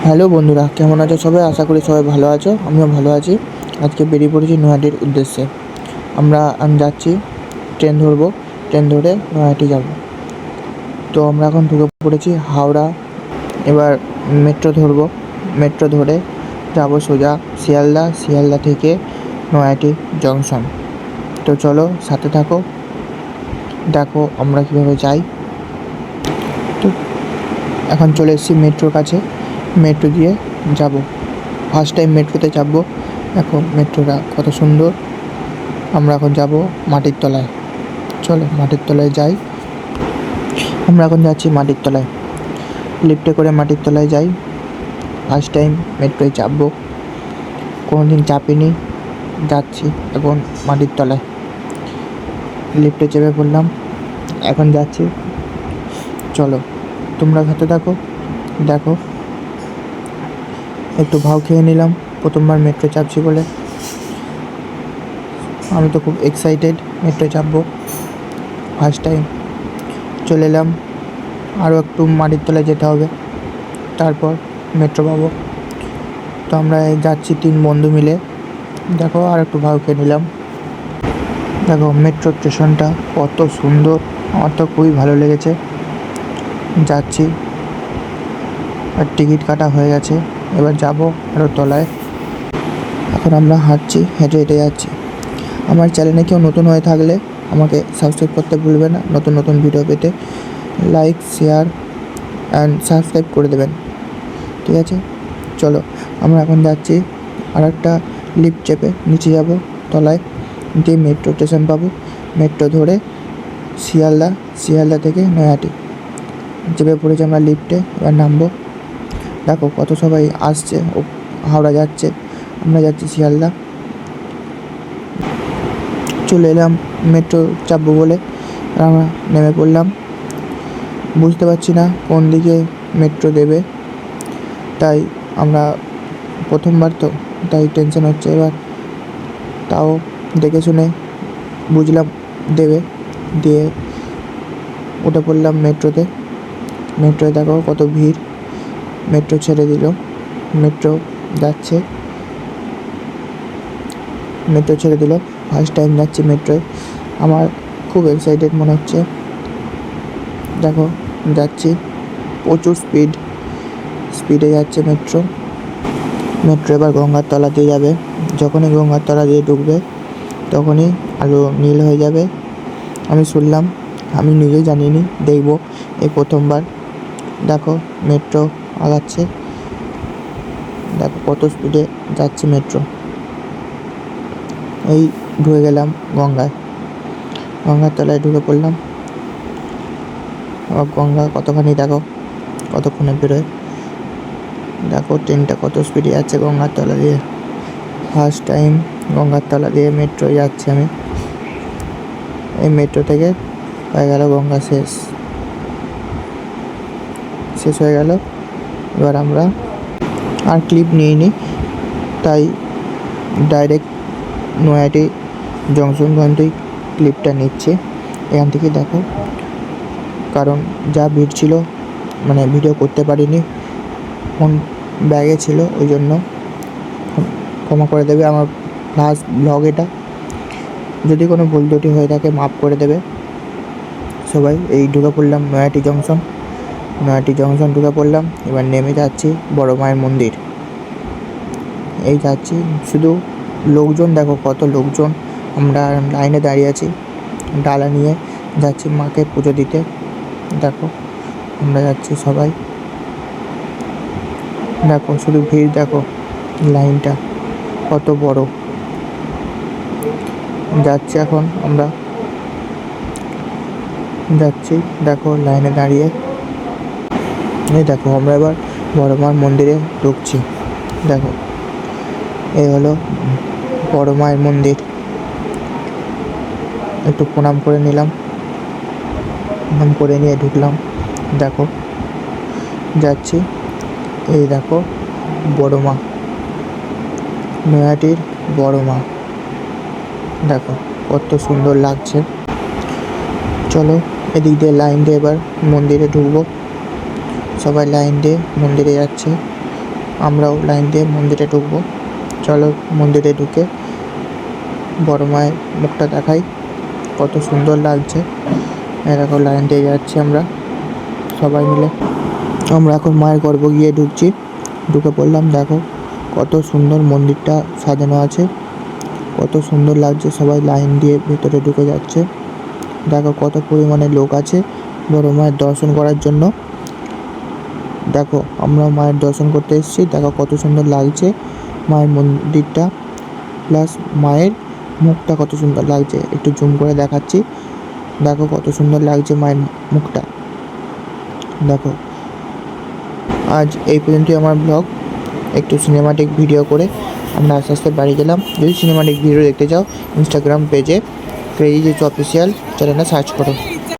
Hello বন্ধুরা, কেমন আছো সবাই? আশা করি সবাই ভালো আছো। আমিও ভালো আছি। আজকে বেরিয়ে পড়েছি নৈহাটির উদ্দেশ্যে। আমি যাচ্ছি, ট্রেন ধরবো। ট্রেন ধরে নৈহাটি যাব। তো আমরা এখন ঢুকে পড়েছি হাওড়া। এবার মেট্রো ধরবো। মেট্রো ধরে যাব সোজা শিয়ালদা। শিয়ালদা থেকে নৈহাটি জংশন। তো চলো সাথে থাকো, দেখো আমরা কীভাবে যাই। তো এখন চলে এসেছি মেট্রোর কাছে। মেট্রো দিয়ে যাব। ফার্স্ট টাইম মেট্রোতে চাপবো। দেখো মেট্রোটা কত সুন্দর। আমরা এখন যাব মাটির তলায়। চলো মাটির তলায় যাই। আমরা এখন যাচ্ছি মাটির তলায়। লিফটে করে মাটির তলায় যাই। ফার্স্ট টাইম মেট্রোয় চাপবো, কোনো দিন চাপিনি। যাচ্ছি এখন মাটির তলায়। লিফটে চেপে পড়লাম, এখন যাচ্ছি। চলো তোমরা সাথে থাকো, দেখো। একটু ভাও খেয়ে নিলাম, প্রথমবার মেট্রো চাপছি বলে। আমি তো খুব এক্সাইটেড মেট্রো চাপবো, ফার্স্ট টাইম। চলে এলাম, আরও একটু মাটির তলায় যেতে হবে, তারপর মেট্রো পাবো। তো আমরা যাচ্ছি 3 বন্ধু মিলে। দেখো আর একটু ভাও খেয়ে নিলাম। দেখো মেট্রো স্টেশনটা কত সুন্দর, আমার তো খুবই ভালো লেগেছে। যাচ্ছি, আর টিকিট কাটা হয়ে গেছে। এবার যাব আরও তলায়। এখন আমরা হাঁটছি, হেঁটে হেঁটে যাচ্ছি। আমার চ্যানেলে কেউ নতুন হয়ে থাকলে আমাকে সাবস্ক্রাইব করতে ভুলবে না। নতুন নতুন ভিডিও পেতে লাইক, শেয়ার অ্যান্ড সাবস্ক্রাইব করে দেবেন, ঠিক আছে? চলো আমরা এখন যাচ্ছি। আর একটা লিফট চেপে নিচে যাব তলায়, দিয়ে মেট্রো স্টেশন পাবো। মেট্রো ধরে শিয়ালদা, শিয়ালদা থেকে নৈহাটি। চেপে পড়েছি আমরা লিফটে, এবার নামবো। দেখো কত সবাই আসছে, ও হাওড়া যাচ্ছে, আমরা যাচ্ছি শিয়ালদা। চলে এলাম মেট্রো চাপবো বলে, আমরা নেমে পড়লাম। বুঝতে পারছি না কোন দিকে মেট্রো দেবে, তাই আমরা প্রথমবার তো, তাই টেনশন হচ্ছে। এবার তাও দেখে শুনে বুঝলাম দেবে, দিয়ে উঠে পড়লাম মেট্রোতে। মেট্রোয় দেখো কত ভিড়। মেট্রো ছেড়ে দিল, মেট্রো যাচ্ছে। মেট্রো ছেড়ে দিল, ফার্স্ট টাইম যাচ্ছি মেট্রোয়। আমার খুব এক্সাইটেড মনে হচ্ছে। দেখো যাচ্ছি, প্রচুর স্পিডে যাচ্ছে মেট্রো। মেট্রো এবার গঙ্গার তলা দিয়ে যাবে। যখনই গঙ্গার তলা দিয়ে ঢুকবে তখনই আলো নীল হয়ে যাবে। আমি শুনলাম, আমি নিজেও জানিনি, দেখবো এই প্রথমবার। দেখো মেট্রো আগাচ্ছে, দেখো কত স্পিডে যাচ্ছে মেট্রো। এই ঢুকে গেলাম গঙ্গায়, গঙ্গার তলায় ঢুকে পড়লাম। আবার গঙ্গা কতখানি দেখো, কতক্ষণে বেরোয়। দেখো ট্রেনটা কত স্পিডে যাচ্ছে গঙ্গার তলা দিয়ে। ফার্স্ট টাইম গঙ্গার তলা দিয়ে মেট্রো যাচ্ছি আমি। এই মেট্রো থেকে হয়ে গেল গঙ্গা শেষ হয়ে গেল। এবার আমরা আর ক্লিপ নিইনি, তাই ডাইরেক্ট নৈহাটি জংশন পর্যন্তই ক্লিপটা নিচ্ছে। এখান থেকে দেখো, কারণ যা ভিড় ছিল, মানে ভিডিও করতে পারিনি, ফোন ব্যাগে ছিল, ওই জন্য ক্ষমা করে দেবে। আমার ফার্স্ট ব্লগ এটা, যদি কোনো ভুল ত্রুটি হয়ে থাকে মাফ করে দেবে সবাই। এই ঢুকে পড়লাম নৈহাটি জংশন। নৈহাটি জংশন ঢুকে পড়লাম। এবার নেমে যাচ্ছি বড় মায়ের মন্দির। এই যাচ্ছি, শুধু লোকজন দেখো কত লোকজন। আমরা লাইনে দাঁড়িয়ে আছি, ডালা নিয়ে যাচ্ছি মাকে পুজো দিতে। দেখো আমরা যাচ্ছি সবাই, দেখো শুধু ভিড়, দেখো লাইনটা কত বড়। যাচ্ছি এখন আমরা, যাচ্ছি দেখো লাইনে দাঁড়িয়ে। এই দেখো আমরা এবার বড় মার মন্দিরে ঢুকছি। দেখো এই হলো বড় মায়ের মন্দির। একটু প্রণাম করে নিলাম, প্রণাম করে নিয়ে ঢুকলাম। দেখো যাচ্ছি, এই দেখো বড় মা, নৈহাটির বড় মা। দেখো কত সুন্দর লাগছে। চলো এদিক দিয়ে লাইন দিয়ে এবার মন্দিরে ঢুকবো। সবাই লাইন দিয়ে মন্দিরে যাচ্ছে। আমরাও লাইন দিয়ে মন্দিরে ঢুকবো। চলো মন্দিরে ঢুকে বড় মায়ের মুখটা দেখাই, কত সুন্দর লাগছে। এরকম লাইন দিয়ে যাচ্ছি আমরা সবাই মিলে। আমরা এখন মায়ের গর্ভ গিয়ে ঢুকছি, ঢুকে পড়লাম। দেখো কত সুন্দর মন্দিরটা সাজানো আছে, কত সুন্দর লাগছে। সবাই লাইন দিয়ে ভেতরে ঢুকে যাচ্ছে। দেখো কত পরিমাণে লোক আছে বড় মায়ের দর্শন করার জন্য। দেখো আমরা মায়ের দর্শন করতে এসেছি। দেখো কত সুন্দর লাগছে মায়ের মন্দিরটা, প্লাস মায়ের মুখটা কত সুন্দর লাগছে। একটু জুম করে দেখাচ্ছি, দেখো কত সুন্দর লাগছে মায়ের মুখটা। দেখো আজ এই পর্যন্তই আমার ব্লগ। একটু সিনেমাটিক ভিডিও করে আমরা আস্তে আস্তে বাড়ি গেলাম। যদি সিনেমাটিক ভিডিও দেখতে চাও ইনস্টাগ্রাম পেজে ক্রেজি অফিসিয়াল চ্যানেলে সার্চ করো।